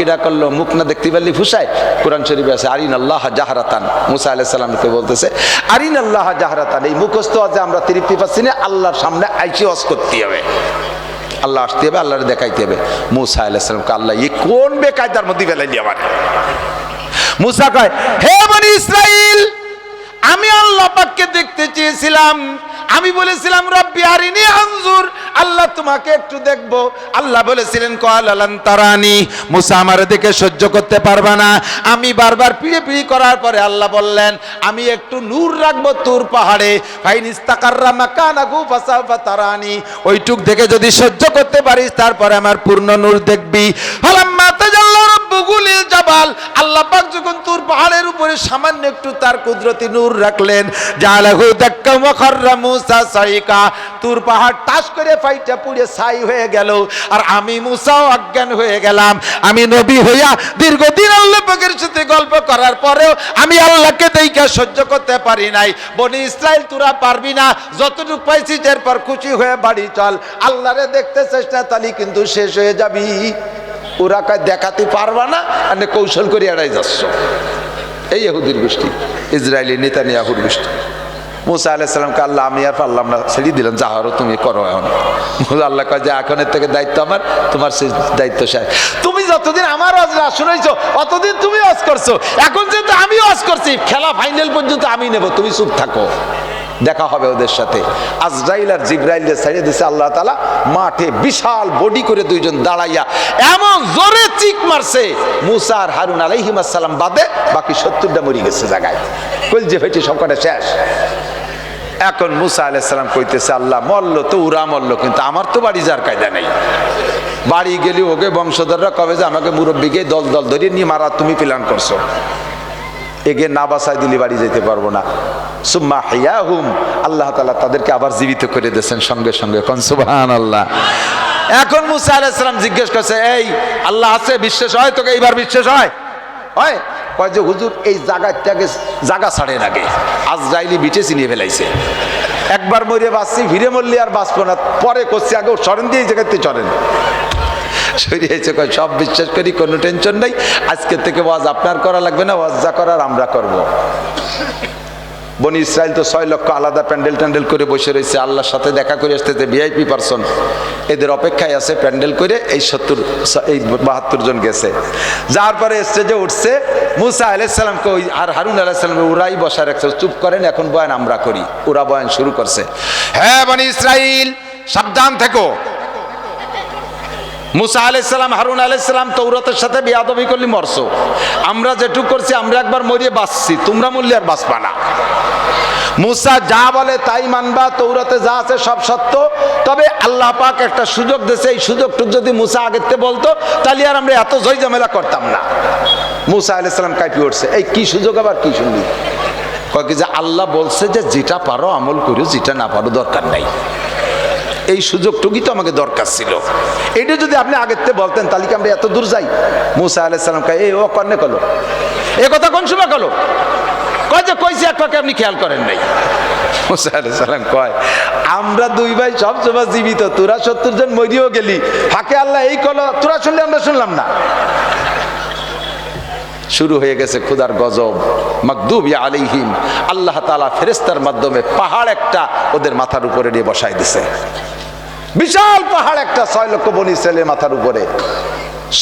কিরা করলো, মুখ না দেখতে পারলি ফুসায়। কোরআন শরীফে আছে আরিন আল্লাহ জাহরাতান, মুসা আলাইহিস সালামকে বলতেছে আরিন আল্লাহ জাহরাতান। এই মুখস্থ যে আমরা তৃপ্তি পাচ্ছি না, আল্লাহর সামনে আইসি ওয়াজ করতে হবে, আল্লাহ আসতে হবে, আল্লাহরে দেখাইতে হবে। মুসা আলাইহিস সালামকে আল্লাহ এই কোন বেকায়দার মধ্যে ফেলাইলি আমার। মুসা কয়, হে বনি ইসরাইল, আমি আল্লাহ পাককে দেখতে চেয়েছিলাম, আমি বলেছিলাম রব্বি আরিনি আনজুর, আল্লাহ তোমাকে একটু দেখবো। আল্লাহ বলেছিলেন ক্বালা লান তারানি, মুসা আমারে দেখে সহ্য করতে পারবা না। আমি বারবার পিড়ে পিড়ি করার পরে আল্লাহ বললেন আমি একটু নূর রাখবো তুর পাহাড়ে, ফাইন ইস্তাকাররা মাকানাহু ফাসাউফা তারানি, ওইটুক দেখে যদি সহ্য করতে পারিস তারপরে আমার পূর্ণ নূর দেখবি। ফালাম্মা তাজাল্লা রাব্বুহু লিল জাবাল, আল্লাহ পাক যখন তুর পাহাড়ের উপরে সামান্য একটু তার কুদরতি নূর রাখলেন, জালাহু দাক্কা ওয়া খাররা মুসা সাইকা, তুর পাহাড় টাস করে ফাইটা পুড়ে ছাই হয়ে গেল। আর আমি মুসাও অজ্ঞান হয়ে গেলাম। আমি নবী হইয়া দীর্ঘদিন আল্লাহ পাকের সাথে গল্প করার পরেও আমি আল্লাহকে দেখে সহ্য করতে পারি নাই। বনি ইসরাইল তোরা পারবি না, যতটুকু পাইছিস এরপর খুশি হয়ে বাড়ি চল, আল্লাহরে দেখতে চেষ্টা তালি কিন্তু শেষ হয়ে যাবি। ওরা কয় দেখাতে পারবা না, আর কৌশল করে এড়াই যাচ্ছ। এই ইহুদির গোষ্ঠী, ইসরায়েলি নেতানিয়াহুর গোষ্ঠী। মুসা আলাইহিস সালামকে আল্লাহ আমি আর পারলাম না, ছেড়ে দিলেন, যাহারও তুমি করো। এখন আল্লাহ কয় যে এখনের থেকে দায়িত্ব আমার, তোমার সেই দায়িত্ব শেষ। তুমি যতদিন আমার ওয়াজ না শুনাইছো অতদিন তুমি ওয়াজ করছো, এখন যেহেতু আমি ওয়াজ করছি, খেলা ফাইনাল পর্যন্ত আমি নেব, তুমি চুপ থাকো, দেখা হবে ওদের সাথে। আজরাইল আর জিবরাইলকে ছেড়ে দিয়েছে আল্লাহ তাআলা। মাঠে বিশাল বডি করে দুইজন দাঁড়াইয়া এমন জোরে চিক মারছে, মুসা আর হারুন আলাইহিস সালাম বাদে বাকি 70টা মরে গেছে জায়গায়, কলজে ফেটে সবকটা শেষ। এখন মুসা আলাইহিস সালাম কইতেছে আল্লাহ মরলো তো ওরা মরলো, কিন্তু আমার তো বাড়ি যার কায়দা নেই। বাড়ি গেলে ওকে বংশধররা কবে যে আমাকে মুরব্বীকে দল দল ধরিয়ে নিয়ে মারা তুমি প্ল্যান করছো, এগে না বাসায় দিলে বাড়ি যেতে পারবো না। সুম্মা হিয়াহুম, আল্লাহ তাআলা তাদেরকে আবার জীবিত করে দিয়েছেন সঙ্গে সঙ্গে। কোন সুবহানাল্লাহ। এখন মুসা আলাইহিস সালাম জিজ্ঞেস করছে, এই আল্লাহ আছে, বিশ্বাস হয় তোকে? এইবার বিশ্বাস হয়? হয়? কয় যে হুজুর এই জায়গাটাকে জায়গা ছাড়ে লাগে, আজরাইলি বিটে চিনিয়ে ফেলাইছে, একবার মরে বাঁচছি, ভিড়ে মরলি আর বাঁচবো না, পরে করছি, আগে সরেন দিয়ে এই জায়গাতে চড়েন। সরিয়েছে, কয় সব বিশ্বাস করি, কোনো টেনশন নাই, আজকে থেকে ওয়াজ আপনার করা লাগবে না, ওয়াজ যা করার আমরা করব। বনি ইসরাইল তো 6 লক্ষ আলাদা প্যান্ডেল ট্যান্ডেল করে বসে রয়েছে, আল্লাহর সাথে দেখা করে আসতেছে, ভিআইপি পারসন এদের অপেক্ষায় আছে প্যান্ডেল করে। এই 72 জন গেছে, যার পরে স্টেজে উঠছে মুসা আলাইহিস সালামকে ওই আর হারুন আলাইহিস সালামকে ওরাই বসা রাখছে, চুপ করেন এখন বয়ান আমরা করি। ওরা বয়ান শুরু করছে, হ্যাঁ বনি ইসরাইল সাবধান থেকো, মুসা আলাইহিস সালাম হারুন আলাইহিস সালাম তৌরাতের সাথে বেয়াদবি করলি মরছো, আমরা যেটুক করছি আমরা একবার মরিয়ে বাঁচছি, তোমরা মরলে আর বাঁচবা না। মুসা যা বলে তাই মানবা, তৌরাতে যা আছে সব সত্য, তবে আল্লাহ পাক একটা সুযোগ দিয়েছে, এই সুযোগটুক যদি মুসা আগের থেকে বলতো তাহলে আর আমরা এত জয় ঝামেলা করতাম না। মুসা আলাইহিস সালাম কাঁপিয়ে উঠছে, এই কি সুযোগ আবার কি শুনলি? কয় কি যে আল্লাহ বলছে যে যেটা পারো আমল করো, যেটা না পারো দরকার নাই, এই সুযোগটুকুই তো আমাকে দরকার ছিল, এটা যদি আপনি আগের থেকে বলতেন তাহলে কি আমরা এত দূর যাই? মুসা আলাইহিস সালাম কয় এই ও কন্যা কলো, এ কথা কোন সময় কলো? কয় যে কইছি একটাকে আপনি খেয়াল করেন নাই। মুসা আলাইহিস সালাম কয় আমরা দুই ভাই সব সময় জীবিত, তোরা 70 জন মরিও গেলি, ফাঁকে আল্লাহ এই কলো, তোরা শুনলে আমরা শুনলাম না। শুরু হয়ে গেছে খোদার গজব, মাগদুবি আলাইহিম। আল্লাহ তাআলা ফেরেশতার মাধ্যমে পাহাড় একটা ওদের মাথার উপরে নিয়ে বসাই দিছে, বিশাল পাহাড় একটা, 6 লক্ষ বনি ইসরাইলের মাথার উপরে।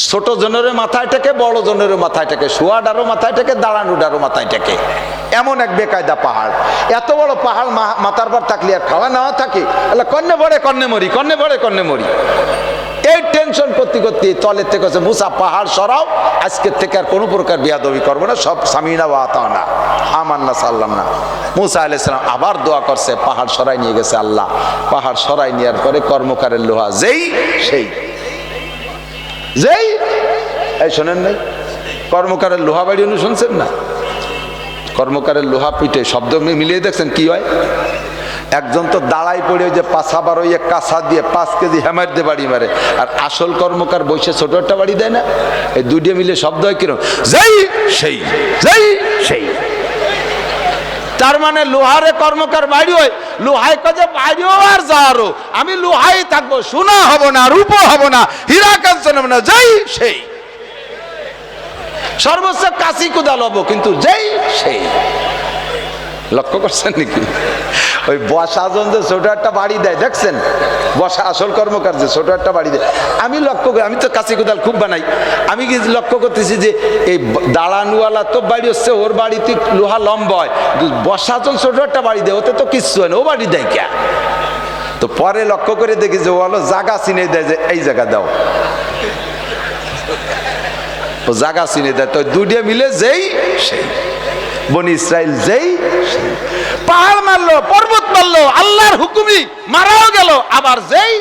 ছোট জনের মাথায় থেকে, বড় জনের মাথায় থেকে, শোয়াডারও মাথায় থেকে, দাঁড়ানোডারও মাথায় থেকে, এমন এক বেকায়দা পাহাড়। এত বড় পাহাড় মাথার পর থাকলে আর খাওয়া নেওয়া থাকে, আল্লাহ কন্যে বড়ে কন্যে মরি, কন্যে বড়ে কন্যে মরি, এই টেনশন করতে করতে তলের থেকে মুসা পাহাড় সরাও, আজকের থেকে আর কোনো প্রকার বেয়াদবি করবো না, সব সামিনা ওয়া আতানা, আমান্না সাল্লাম না। মুসা আলাইহিস সালাম আবার দোয়া করছে, পাহাড় সরাই নিয়ে গেছে আল্লাহ। পাহাড় সরাই নেওয়ার পরে কর্মকারের লোহা যেই সেই যেই, এই শোনেন নাই কর্মকারের লোহা বাড়ি শুনছেন না? কর্মকারের লোহা পিঠে শব্দ মিলিয়ে দেখছেন কি হয়? একজন তো দাঁড়াই পড়ে ওই যে পাছা বার ওই কাঁচা দিয়ে 5 কেজি হ্যামার দিয়ে বাড়ি মারে, আর আসল কর্মকার বসে ছোট একটা বাড়ি দেয় না, এই দুইটা মিলে শব্দ হয় কিরকম, যেই সেই যেই সেই। তার মানে লোহারে কর্মকার বাড়ি হয়, লোহাই কাজে বাড়িও আর যাওয়ারও, আমি লোহাই থাকবো, সোনা হব না, রূপ হব না, হীরা কাঞ্চন হব না, যেই সেই। সর্বোচ্চ কাশি কুদাল হবো, কিন্তু যেই সেই। লক্ষ্য করছেন নাকি? ওই বসাজন যে ছোট একটা বাড়ি দেয়, দেখছেন? বসা আসল কর্মকার যে ছোট একটা বাড়ি দেয়, আমি লক্ষ্য করি, আমি তো কাশি কোদাল খুব বানাই, আমি কি লক্ষ্য করতেছি যে এই দাঁড়ানওয়ালা তো বাড়ি হচ্ছে, ওর বাড়িতে লোহা লম্বা হয়, বসাজন ছোট একটা বাড়ি দেয়, ওতে তো কিচ্ছু হয় না, ও বাড়ি দেয় কে? তো পরে লক্ষ্য করে দেখি যে ও হলো জায়গা চিনে দেয়, যে এই জায়গা দাও, ও জায়গা চিনে দেয়। তো দুটিয়ে মিলে যেই সেই, বনি ইসরাইল যেই সেই। পাহাড় মারলো, পর্বত মারলো, আল্লাহর হুকুমই মারাও গেল, আবার যেই।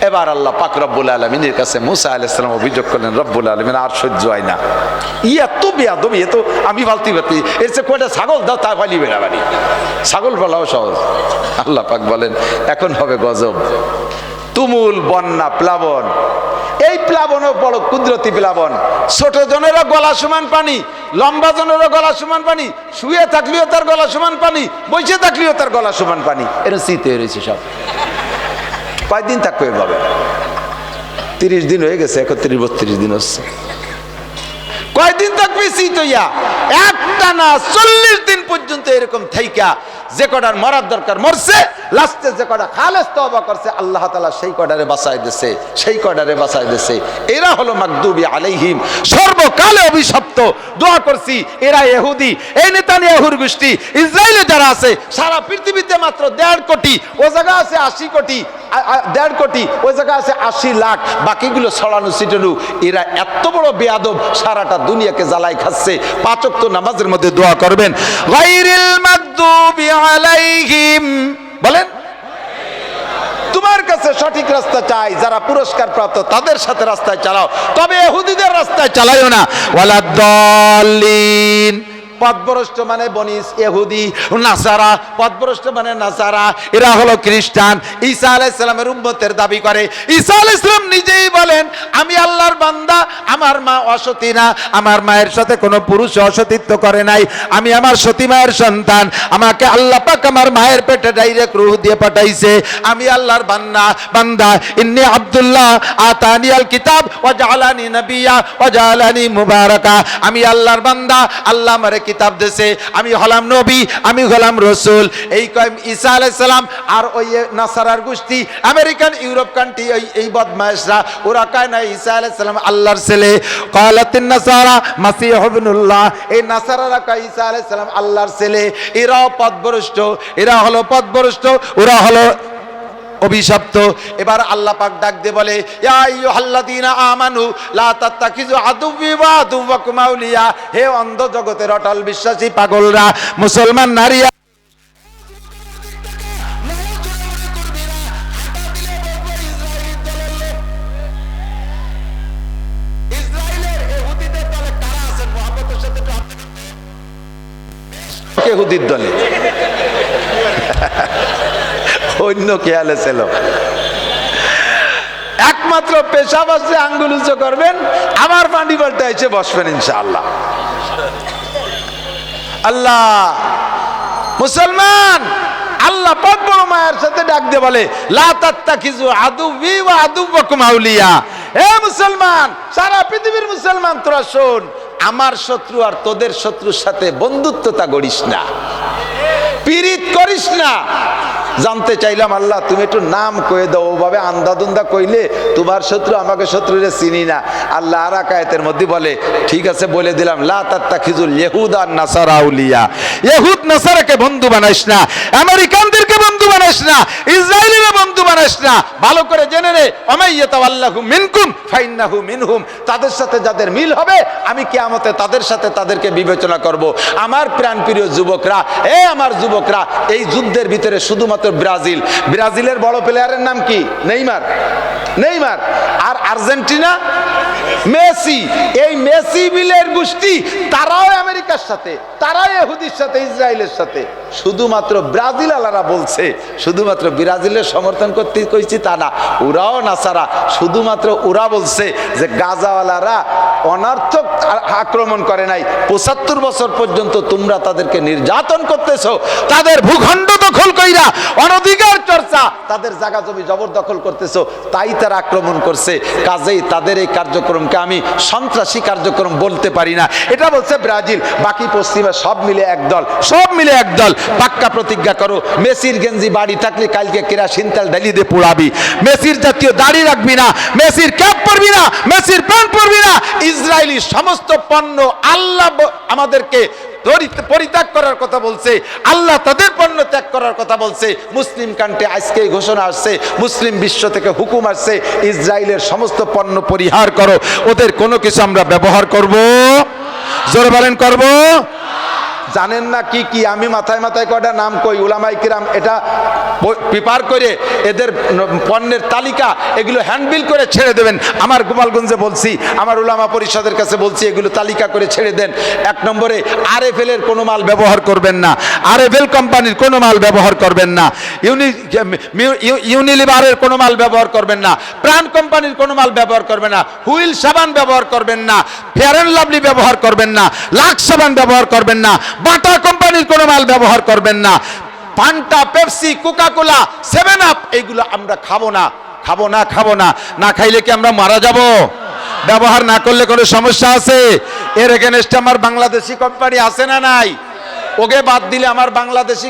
এবার আল্লাহ পাক রব্বুল আলামিনের কাছে মুসা আলাইহিস সালাম অভিযোগ করলেন, রব্বুল আলামিন আর সহ্য হয় না, এত বেয়াদবি, এ তো আমি ফালতি বাতি, এর চেয়ে কয়টা ছাগল দাও, তা ফালি বেড়াবাড়ি, ছাগল পালাও সহজ। আল্লাহ পাক বলেন, এখন হবে গজব, তুমুল বন্যা, প্লাবন। এই প্লাবনও বড় কুদরতি প্লাবন, ছোট জনেরও গলা সমান পানি, লম্বা জনেরও গলা সমান পানি, শুয়ে থাকলেও তার গলা সমান পানি, বসে থাকলেও তার গলা সমান পানি, এর শীত হয়ে রয়েছে সব। কয়দিন থাকবে এভাবে? 30 দিন হয়ে গেছে, 31-32 দিন হচ্ছে। কয়দিন থাকবে শীত হইয়া? একটানা 40 দিন পর্যন্ত এরকম থাইকা যে কটার মরার দরকার মরছে, লাস্টে যে কটা খালেস তওবা করছে, আল্লাহ তাআলা সেই কটারে বাঁচায় দিয়েছে, সেই কটারে বাঁচায় দিয়েছে। এরা হলো মাগদুবি আলাইহিম, সর্বকালে অভিশপ্ত। দোয়া করছি, এরা ইহুদি, এই নেতানিয়াহুর গোষ্ঠী, ইসরায়েলে যারা আছে, সারা পৃথিবীতে মাত্র 1.5 কোটি, ও জায়গা আছে 80 কোটি, 1.5 কোটি, ওই জায়গা আছে 80 লাখ, বাকিগুলো ছড়ানো ছিটানো। এরা এত বড় বেয়াদব, সারাটা দুনিয়াকে জ্বালাই খাচ্ছে। 5 ওয়াক্ত নামাজের মধ্যে দোয়া করবেন, গায়রিল মাগদুবি আলাইহিম, বলেন তোমার কাছে সঠিক রাস্তা চাই, যারা পুরস্কার প্রাপ্ত তাদের সাথে রাস্তায় চালাও, তবে ইহুদিদের রাস্তায় চালাইও না। ওয়ালাদ-দাল্লিন, পথভ্রষ্ট মানে বনিস ইহুদি, নাসারা পথভ্রষ্ট মানে নাসারা, এরা হলো খ্রিস্টান। ঈসা আলাইহিস সালামের উম্মতের দাবি করে। ঈসা আলাইহিস সালাম নিজেই বলেন, আমি আল্লাহর বান্দা, আমার মা অসতী না, আমার মায়ের সাথে কোনো পুরুষ অসতীত্ব করে নাই, আমি আমার সতী মায়ের সন্তান, আমাকে আল্লাহ পাক আমার মায়ের পেটে ডাইরেক্ট রূহ দিয়ে পাঠাইছে, আমি আল্লাহর বান্দা। ইন্নী আব্দুল্লাহ আতানিয়াল কিতাব ওয়া জাআলানি নাবিয়্যা ওয়া জাআলানি মুবারাকা, আমি আল্লাহর বান্দা, আল্লাহ আমারে কিতাব দিয়েছে, আমি হলাম নবী, আমি হলাম রাসূল। এই কয় ঈসা আলাইহিস সালাম। আর ওই নাসারার গোষ্ঠী, আমেরিকান, ইউরোপ কান্ট্রি, এই বদমাইশরা, ওরা কয় না ঈসা আলাইহিস সালাম আল্লাহর ছেলে। ক্বালাতিন নাসারা মাসীহ ইবনুল্লাহ, এই নাসারারা কয় ঈসা আলাইহিস সালাম আল্লাহর ছেলে। এরাও পথভ্রষ্ট, এরা হলো পথভ্রষ্ট, ওরা হলো অভিশপ্ত। এবার আল্লাহ পাক ডাক দিয়ে বলে, ইয়া আইয়ুহাল্লাযীনা আমানু লা তাত্তাখিযু আদুওয়ি ওয়া আদুওয়াকুম আউলিয়া, হে অন্ধ জগতের অটল বিশ্বাসী পাগলরা, মুসলমান নারী ইহুদির দলে, অন্য খেয়ালে ছিল। একমাত্র পেশাব আছে, আঙ্গুল উঁচু করবেন, আমার পানি পাল্টা এসে বসবেন ইনশাআল্লাহ। আল্লাহ, মুসলমান, আল্লাহ পাক বড় মায়ের সাথে ডাক দিয়ে বলে, লা তাত্তাখিযু আদুওয়ি ওয়া আদুওয়াকুম আউলিয়া, হে মুসলমান, সারা পৃথিবীর মুসলমান, তোরা শোন, আমার শত্রু আর তোদের শত্রুর সাথে বন্ধুত্বতা গড়িস না, পীড়িত করিস না। জানতে চাইলাম, আল্লাহ তুমি একটু নাম কয়ে দাও, ওভাবে আন্দাদুন্দা কইলে তোমার শত্রু আমাকে শত্রুরে চিনি না। আল্লাহ আর এক আয়াতের মধ্যে বলে, ঠিক আছে বলে দিলাম, লা তাত্তাখিযুল ইহুদা ওয়ান নাসারা আউলিয়া, ইহুদ নাসারাকে বন্ধু বানাইস না, আমেরিকানদেরকে বন্ধু বানাইস না, ইসরায়েলিরা বন্ধু বানাইস না। ভালো করে জেনে নে, ওমাইয়াতাওয়াল্লাহু মিনকুম ফাইন্নাহু মিনহুম, তাদের সাথে যাদের মিল হবে, আমি কিয়ামতে তাদের সাথে তাদেরকে বিবেচনা করব। আমার প্রাণপ্রিয় যুবকরা, আমার যুবকরা, এই যুদ্ধের ভিতরে শুধুমাত্র ব্রাজিলের বড় প্লেয়ারের নাম কি? নেইমার। আর আর্জেন্টিনা মেসি। এই মেসি বিলের গোষ্ঠী, তারাও আমেরিকার সাথে, তারাও ইহুদির সাথে, ইসরায়েলের সাথে। শুধুমাত্র ব্রাজিল আলারা বলছে, শুধুমাত্র ব্রাজিলের সমর্থন করতে কইছি তা না, ওরাও নাসারা, শুধুমাত্র ওরা বলছে যে গাজাওয়ালারা অনর্থক আক্রমণ করে নাই, ৭৫ বছর পর্যন্ত তোমরা তাদেরকে নির্যাতন করতেছো, তাদের ভূখণ্ড দখল কইরা অনধিকার চর্চা, তাদের জায়গা জমি জবরদখল করতেছো, তাই তারা আক্রমণ করছে। কাজেই তাদের এই কার্যক্রমকে আমি সন্ত্রাসী কার্যক্রম বলতে পারি না। এটা বলছে ব্রাজিল, বাকি পশ্চিমা সব মিলে একদল, সব মিলে একদল। পাক্কা প্রতিজ্ঞা করো, মেসির গেঞ্জি বাড়ি থাকলে কালকে কেরাসিন তেল ঢালি দিয়ে পোড়াবি, মেসির জাতীয় দাড়ি রাখবি না, মেসির ক্যাপ পরবি না, মেসির প্যান্ট পরবি না। ইসরায়েলি সমস্ত পণ্য আল্লাহ আমাদেরকে পরিত্যাগ করার কথা বলছে, আল্লাহ তাদের পণ্য ত্যাগ করার কথা বলছে। মুসলিম কান্ট্রি আজকে ঘোষণা আসছে, মুসলিম বিশ্ব থেকে হুকুম আসছে, ইসরায়েলের সমস্ত পণ্য পরিহার করো, ওদের কোনো কিছু আমরা ব্যবহার করব, জোরে বলেন করব। জানেন না কি কি, আমি মাথায় মাথায় কয়টা নাম কই, উলামায়ে কিরাম এটা প্রিপার করে এদের পণ্যের তালিকা এগুলো হ্যান্ডবিল করে ছেড়ে দেবেন। আমার গোপালগঞ্জে বলছি, আমার উলামা পরিষদের কাছে বলছি, এগুলো তালিকা করে ছেড়ে দেন। 1 নম্বরে আরএফএল এর কোনো মাল ব্যবহার করবেন না, আরএফএল কোম্পানির কোনো মাল ব্যবহার করবেন না, ইউনিলিভারের কোনো মাল ব্যবহার করবেন না, প্রাণ কোম্পানির কোনো মাল ব্যবহার করবেন না, হুইল সাবান ব্যবহার করবেন না, ফেয়ার অ্যান্ড লাভলি ব্যবহার করবেন না, লাক্স সাবান ব্যবহার করবেন না, বাটা কোম্পানির কোনো মাল ব্যবহার করবেন না, ফান্টা, পেপসি, কোকাকোলা, 7 আপ এইগুলো আমরা খাবো না, খাবো না, খাবো না। না খাইলে কি আমরা মারা যাব? ব্যবহার না করলে কোনো সমস্যা আছে? এর এগেনস্টে আমার বাংলাদেশি কোম্পানি আছে না নাই? ওকে বাদ দিলে আমার বাংলাদেশি